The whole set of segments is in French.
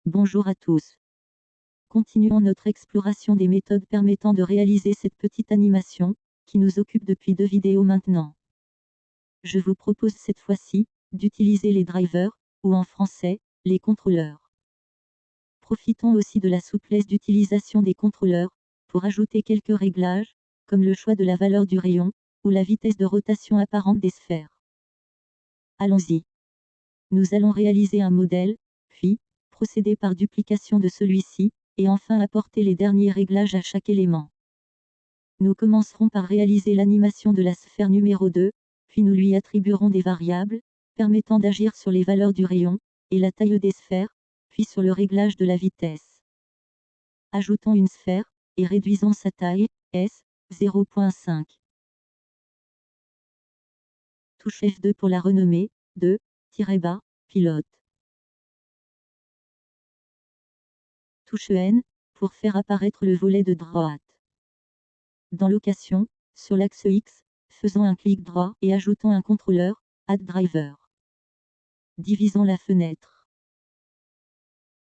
Bonjour à tous. Continuons notre exploration des méthodes permettant de réaliser cette petite animation, qui nous occupe depuis 2 vidéos maintenant. Je vous propose cette fois-ci, d'utiliser les drivers, ou en français, les contrôleurs. Profitons aussi de la souplesse d'utilisation des contrôleurs, pour ajouter quelques réglages, comme le choix de la valeur du rayon, ou la vitesse de rotation apparente des sphères. Allons-y. Nous allons réaliser un modèle, puis, procéder par duplication de celui-ci, et enfin apporter les derniers réglages à chaque élément. Nous commencerons par réaliser l'animation de la sphère numéro 2, puis nous lui attribuerons des variables, permettant d'agir sur les valeurs du rayon, et la taille des sphères, puis sur le réglage de la vitesse. Ajoutons une sphère, et réduisons sa taille, S, 0.5. Touche F2 pour la renommer, 2-bas, pilote. Touche N, pour faire apparaître le volet de droite. Dans Location, sur l'axe X, faisons un clic droit et ajoutons un contrôleur, Add Driver. Divisons la fenêtre.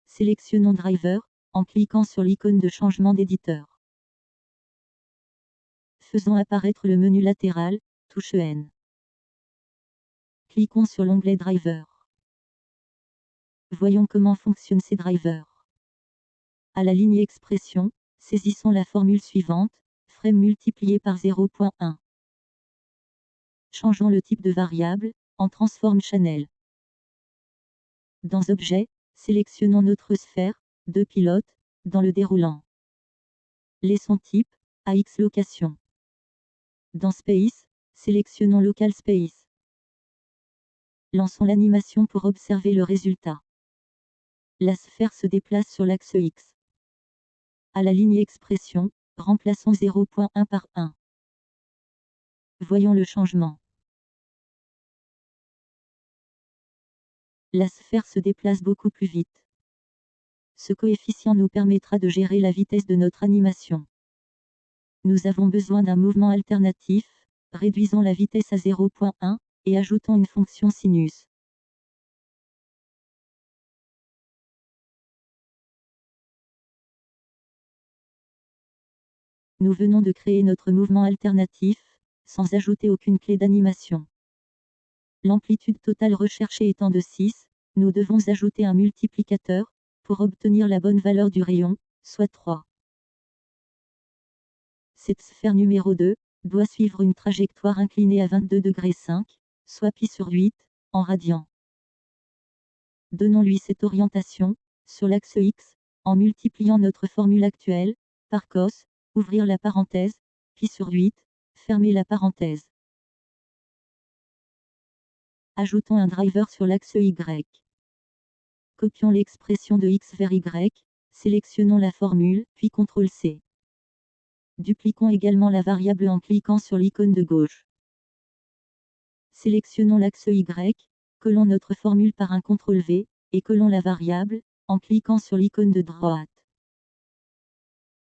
Sélectionnons Driver, en cliquant sur l'icône de changement d'éditeur. Faisons apparaître le menu latéral, touche N. Cliquons sur l'onglet Driver. Voyons comment fonctionnent ces drivers. À la ligne Expression, saisissons la formule suivante, frame multiplié par 0.1. Changeons le type de variable, en Transform Channel. Dans Objet, sélectionnons notre sphère, 2 pilotes, dans le déroulant. Laissons type, AX Location. Dans Space, sélectionnons Local Space. Lançons l'animation pour observer le résultat. La sphère se déplace sur l'axe X. À la ligne Expression, remplaçons 0.1 par 1. Voyons le changement. La sphère se déplace beaucoup plus vite. Ce coefficient nous permettra de gérer la vitesse de notre animation. Nous avons besoin d'un mouvement alternatif, réduisons la vitesse à 0.1, et ajoutons une fonction sinus. Nous venons de créer notre mouvement alternatif, sans ajouter aucune clé d'animation. L'amplitude totale recherchée étant de 6, nous devons ajouter un multiplicateur, pour obtenir la bonne valeur du rayon, soit 3. Cette sphère numéro 2, doit suivre une trajectoire inclinée à 22,5°, soit π/8, en radians. Donnons-lui cette orientation, sur l'axe X, en multipliant notre formule actuelle, par cos, ouvrir la parenthèse, π/8, fermer la parenthèse. Ajoutons un driver sur l'axe Y. Copions l'expression de X vers Y, sélectionnons la formule, puis CTRL-C. Dupliquons également la variable en cliquant sur l'icône de gauche. Sélectionnons l'axe Y, collons notre formule par un CTRL-V, et collons la variable, en cliquant sur l'icône de droite.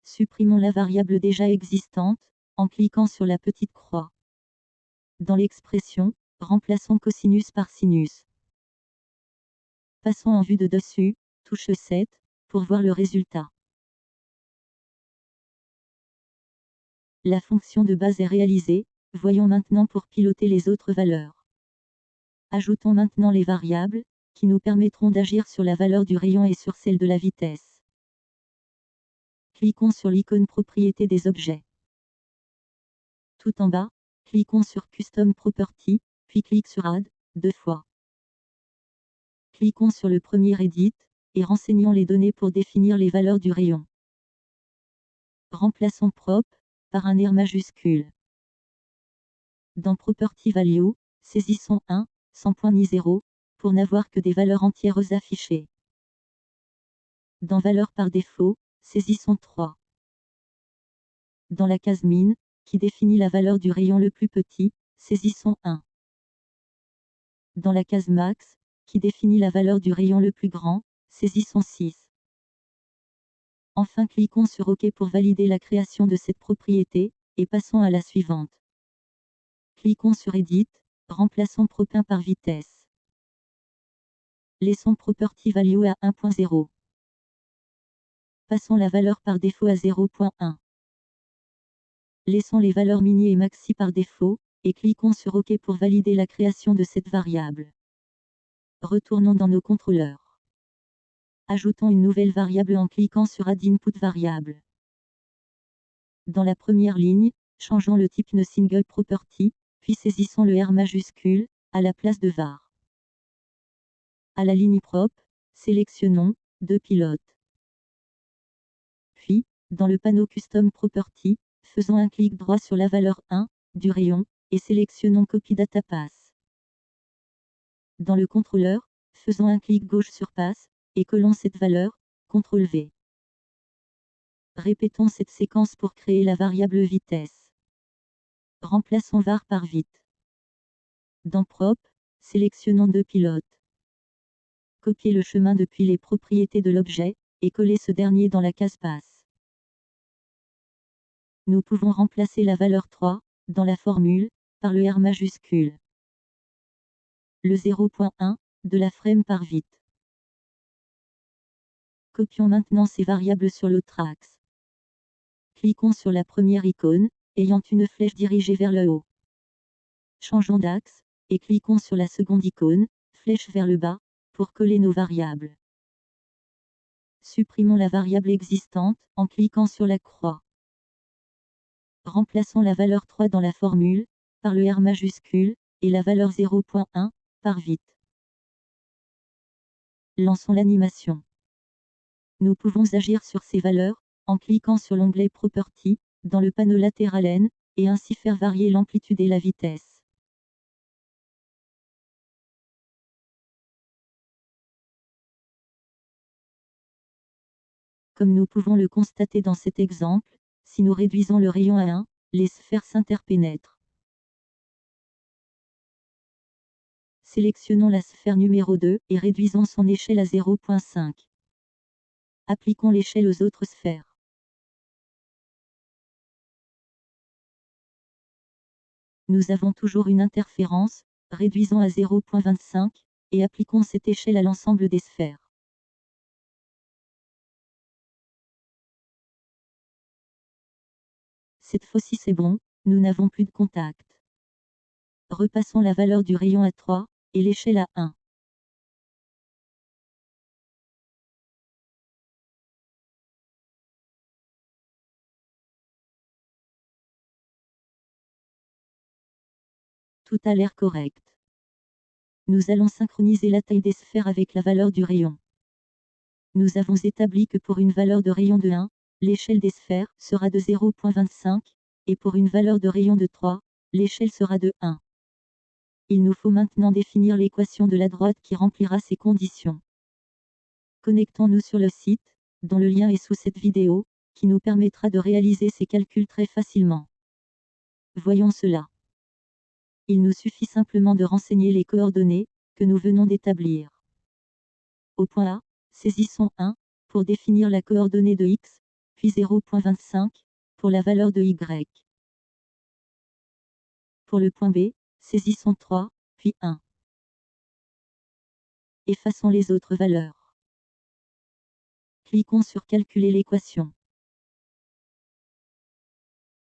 Supprimons la variable déjà existante, en cliquant sur la petite croix. Dans l'expression, remplaçons cosinus par sinus. Passons en vue de dessus, touche 7, pour voir le résultat. La fonction de base est réalisée, voyons maintenant pour piloter les autres valeurs. Ajoutons maintenant les variables, qui nous permettront d'agir sur la valeur du rayon et sur celle de la vitesse. Cliquons sur l'icône Propriétés des objets. Tout en bas, cliquons sur Custom Property, puis clique sur Add, 2 fois. Cliquons sur le premier Edit, et renseignons les données pour définir les valeurs du rayon. Remplaçons Prop, par un R majuscule. Dans Property Value, saisissons 1, sans point ni 0, pour n'avoir que des valeurs entières affichées. Dans Valeurs par défaut, saisissons 3. Dans la case Min, qui définit la valeur du rayon le plus petit, saisissons 1. Dans la case Max, qui définit la valeur du rayon le plus grand, saisissons 6. Enfin cliquons sur OK pour valider la création de cette propriété, et passons à la suivante. Cliquons sur Edit, remplaçons Prop1 par vitesse. Laissons Property Value à 1.0. Passons la valeur par défaut à 0.1. Laissons les valeurs mini et maxi par défaut, et cliquons sur OK pour valider la création de cette variable. Retournons dans nos contrôleurs. Ajoutons une nouvelle variable en cliquant sur Add Input Variable. Dans la première ligne, changeons le type noSingleProperty, property, puis saisissons le R majuscule, à la place de var. À la ligne prop, sélectionnons pilotes. Puis, dans le panneau Custom Property, faisons un clic droit sur la valeur 1 du rayon, et sélectionnons Copy Data Path. Dans le contrôleur, faisons un clic gauche sur Path, et collons cette valeur, CTRL V. Répétons cette séquence pour créer la variable vitesse. Remplaçons var par vit. Dans Prop, sélectionnons pilotes. Copiez le chemin depuis les propriétés de l'objet, et collez ce dernier dans la case Path. Nous pouvons remplacer la valeur 3, dans la formule, par le R majuscule. Le 0.1, de la frame par vit. Copions maintenant ces variables sur l'autre axe. Cliquons sur la première icône, ayant une flèche dirigée vers le haut. Changeons d'axe, et cliquons sur la seconde icône, flèche vers le bas, pour coller nos variables. Supprimons la variable existante, en cliquant sur la croix. Remplaçons la valeur 3 dans la formule, par le R majuscule, et la valeur 0.1, par vit. Lançons l'animation. Nous pouvons agir sur ces valeurs, en cliquant sur l'onglet Property, dans le panneau latéral N, et ainsi faire varier l'amplitude et la vitesse. Comme nous pouvons le constater dans cet exemple, si nous réduisons le rayon à 1, les sphères s'interpénètrent. Sélectionnons la sphère numéro 2 et réduisons son échelle à 0.5. Appliquons l'échelle aux autres sphères. Nous avons toujours une interférence, réduisons à 0.25, et appliquons cette échelle à l'ensemble des sphères. Cette fois-ci c'est bon, nous n'avons plus de contact. Repassons la valeur du rayon à 3, et l'échelle à 1. Tout a l'air correct. Nous allons synchroniser la taille des sphères avec la valeur du rayon. Nous avons établi que pour une valeur de rayon de 1, l'échelle des sphères sera de 0.25, et pour une valeur de rayon de 3, l'échelle sera de 1. Il nous faut maintenant définir l'équation de la droite qui remplira ces conditions. Connectons-nous sur le site, dont le lien est sous cette vidéo, qui nous permettra de réaliser ces calculs très facilement. Voyons cela. Il nous suffit simplement de renseigner les coordonnées que nous venons d'établir. Au point A, saisissons 1 pour définir la coordonnée de x, puis 0.25 pour la valeur de y. Pour le point B, saisissons 3, puis 1. Effaçons les autres valeurs. Cliquons sur Calculer l'équation.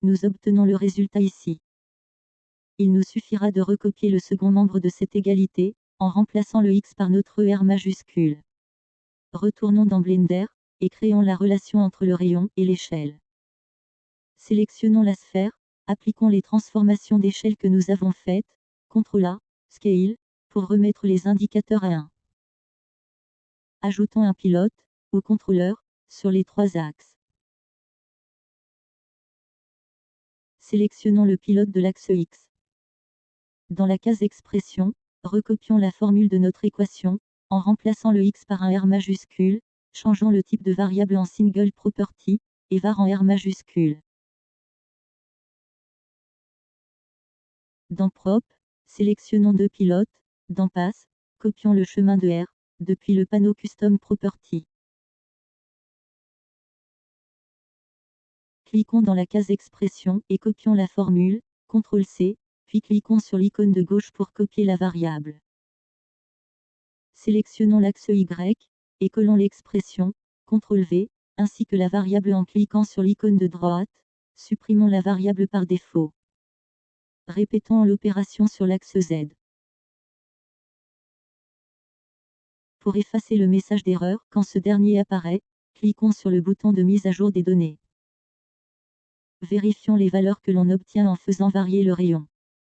Nous obtenons le résultat ici. Il nous suffira de recopier le second membre de cette égalité, en remplaçant le x par notre R majuscule. Retournons dans Blender, et créons la relation entre le rayon et l'échelle. Sélectionnons la sphère, appliquons les transformations d'échelle que nous avons faites, CTRL A, Scale, pour remettre les indicateurs à 1. Ajoutons un pilote, ou contrôleur, sur les trois axes. Sélectionnons le pilote de l'axe X. Dans la case Expression, recopions la formule de notre équation, en remplaçant le x par un R majuscule, changeons le type de variable en Single Property, et var en R majuscule. Dans Prop, sélectionnons pilotes, dans Path, copions le chemin de R, depuis le panneau Custom Property. Cliquons dans la case Expression et copions la formule, CTRL-C, puis cliquons sur l'icône de gauche pour copier la variable. Sélectionnons l'axe Y, et collons l'expression, CTRL-V, ainsi que la variable en cliquant sur l'icône de droite. Supprimons la variable par défaut. Répétons l'opération sur l'axe Z. Pour effacer le message d'erreur quand ce dernier apparaît, cliquons sur le bouton de mise à jour des données. Vérifions les valeurs que l'on obtient en faisant varier le rayon.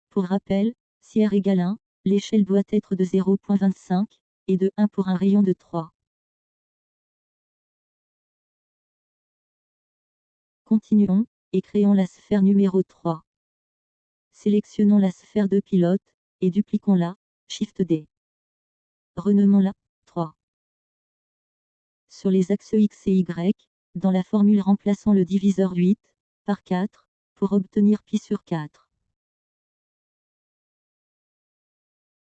Pour rappel, si R égale 1, l'échelle doit être de 0.25, et de 1 pour un rayon de 3. Continuons, et créons la sphère numéro 3. Sélectionnons la sphère de pilote, et dupliquons-la, Shift-D. Renommons-la 3. Sur les axes X et Y, dans la formule remplaçons le diviseur 8 par 4, pour obtenir π sur 4.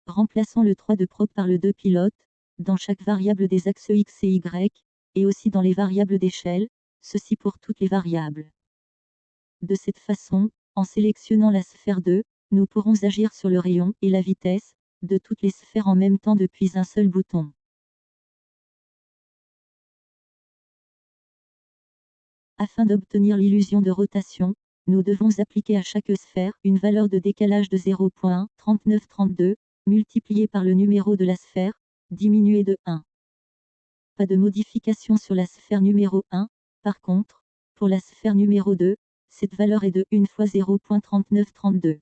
Remplaçons le 3 de prop par le 2 pilote, dans chaque variable des axes X et Y, et aussi dans les variables d'échelle, ceci pour toutes les variables. De cette façon, en sélectionnant la sphère 2, nous pourrons agir sur le rayon et la vitesse de toutes les sphères en même temps depuis un seul bouton. Afin d'obtenir l'illusion de rotation, nous devons appliquer à chaque sphère une valeur de décalage de 0.3932, multipliée par le numéro de la sphère, diminué de 1. Pas de modification sur la sphère numéro 1, par contre, pour la sphère numéro 2, cette valeur est de 1 fois 0.3932.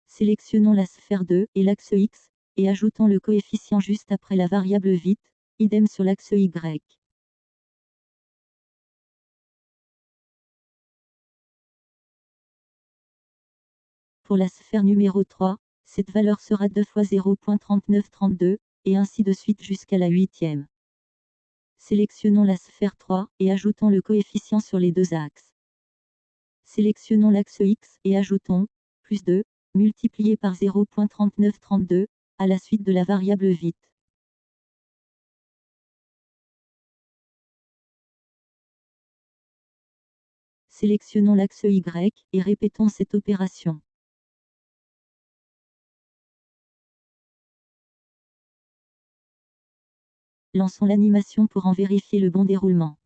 Sélectionnons la sphère 2 et l'axe X, et ajoutons le coefficient juste après la variable vite, idem sur l'axe Y. Pour la sphère numéro 3, cette valeur sera 2 fois 0.3932, et ainsi de suite jusqu'à la 8e. Sélectionnons la sphère 3, et ajoutons le coefficient sur les deux axes. Sélectionnons l'axe X, et ajoutons, plus 2, multiplié par 0.3932, à la suite de la variable vite. Sélectionnons l'axe Y, et répétons cette opération. Lançons l'animation pour en vérifier le bon déroulement.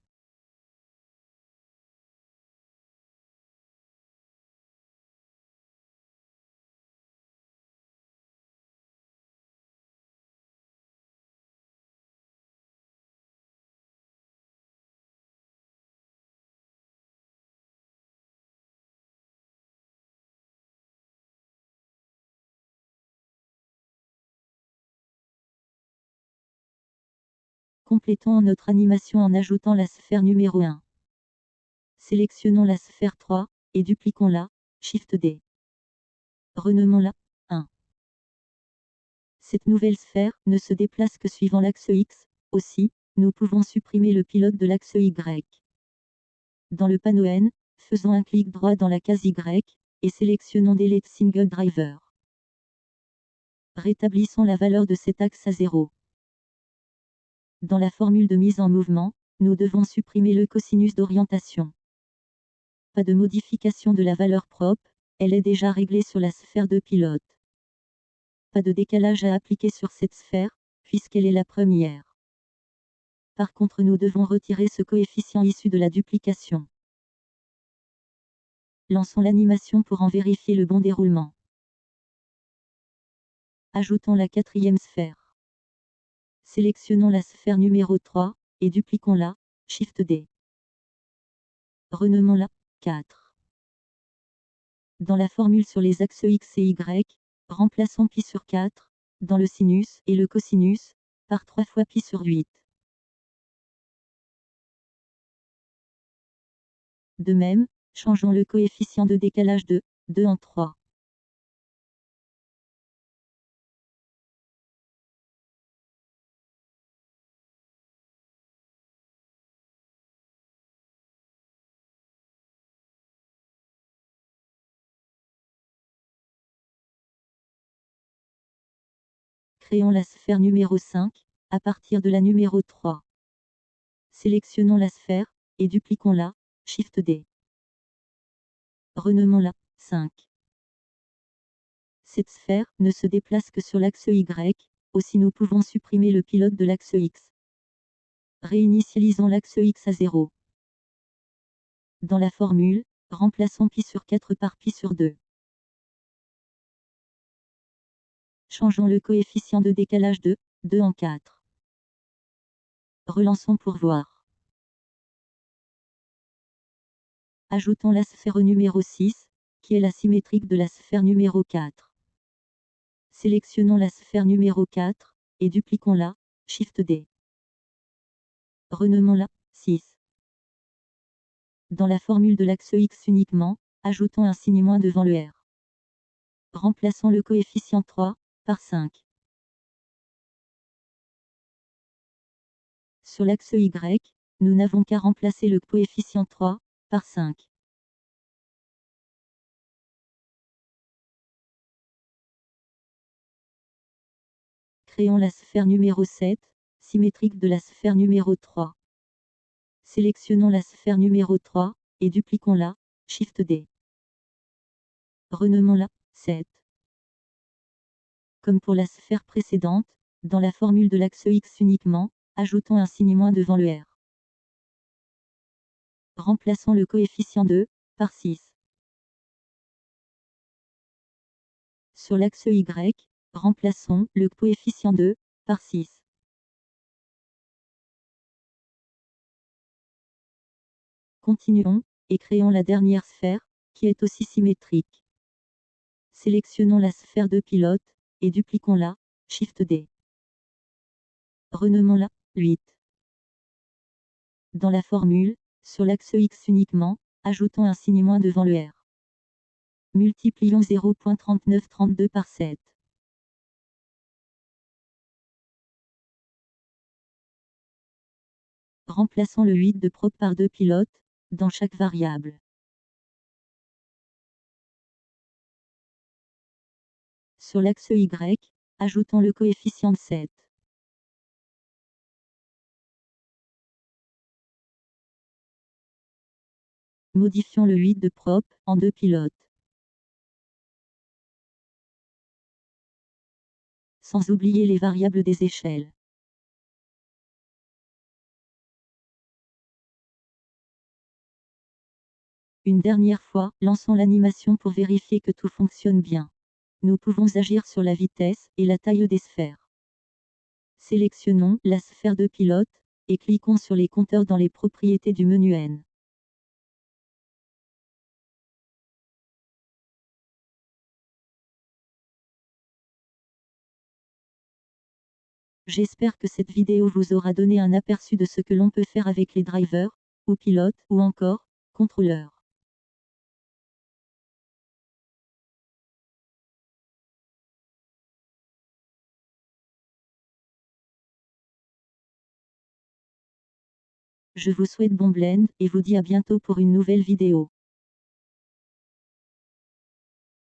Complétons notre animation en ajoutant la sphère numéro 1. Sélectionnons la sphère 3, et dupliquons-la, Shift-D. Renommons-la 1. Cette nouvelle sphère ne se déplace que suivant l'axe X. Aussi, nous pouvons supprimer le pilote de l'axe Y. Dans le panneau N, faisons un clic droit dans la case Y, et sélectionnons Delete Single Driver. Rétablissons la valeur de cet axe à 0. Dans la formule de mise en mouvement, nous devons supprimer le cosinus d'orientation. Pas de modification de la valeur propre, elle est déjà réglée sur la sphère de pilote. Pas de décalage à appliquer sur cette sphère, puisqu'elle est la première. Par contre, nous devons retirer ce coefficient issu de la duplication. Lançons l'animation pour en vérifier le bon déroulement. Ajoutons la quatrième sphère. Sélectionnons la sphère numéro 3, et dupliquons-la, Shift-D. Renommons-la 4. Dans la formule sur les axes X et Y, remplaçons π sur 4, dans le sinus et le cosinus, par 3 fois π sur 8. De même, changeons le coefficient de décalage de 2 en 3. Créons la sphère numéro 5, à partir de la numéro 3. Sélectionnons la sphère, et dupliquons-la, Shift-D. Renommons-la 5. Cette sphère ne se déplace que sur l'axe Y, aussi nous pouvons supprimer le pilote de l'axe X. Réinitialisons l'axe X à 0. Dans la formule, remplaçons π sur 4 par π sur 2. Changeons le coefficient de décalage de 2 en 4. Relançons pour voir. Ajoutons la sphère numéro 6, qui est la symétrique de la sphère numéro 4. Sélectionnons la sphère numéro 4, et dupliquons-la, Shift D. Renommons-la 6. Dans la formule de l'axe X uniquement, ajoutons un signe moins devant le R. Remplaçons le coefficient 3 par 5. Sur l'axe Y, nous n'avons qu'à remplacer le coefficient 3 par 5. Créons la sphère numéro 7, symétrique de la sphère numéro 3. Sélectionnons la sphère numéro 3, et dupliquons-la, Shift D. Renommons-la 7. Comme pour la sphère précédente, dans la formule de l'axe X uniquement, ajoutons un signe moins devant le R. Remplaçons le coefficient 2 par 6. Sur l'axe Y, remplaçons le coefficient 2 par 6. Continuons, et créons la dernière sphère, qui est aussi symétrique. Sélectionnons la sphère de pilote, et dupliquons-la, Shift D. Renommons-la 8. Dans la formule, sur l'axe X uniquement, ajoutons un signe moins devant le R. Multiplions 0.3932 par 7. Remplaçons le 8 de prop par 2 pilotes, dans chaque variable. Sur l'axe Y, ajoutons le coefficient de 7. Modifions le 8 de prop en 2 pilotes. Sans oublier les variables des échelles. Une dernière fois, lançons l'animation pour vérifier que tout fonctionne bien. Nous pouvons agir sur la vitesse et la taille des sphères. Sélectionnons la sphère de pilote, et cliquons sur les compteurs dans les propriétés du menu N. J'espère que cette vidéo vous aura donné un aperçu de ce que l'on peut faire avec les drivers, ou pilotes, ou encore, contrôleurs. Je vous souhaite bon blend, et vous dis à bientôt pour une nouvelle vidéo.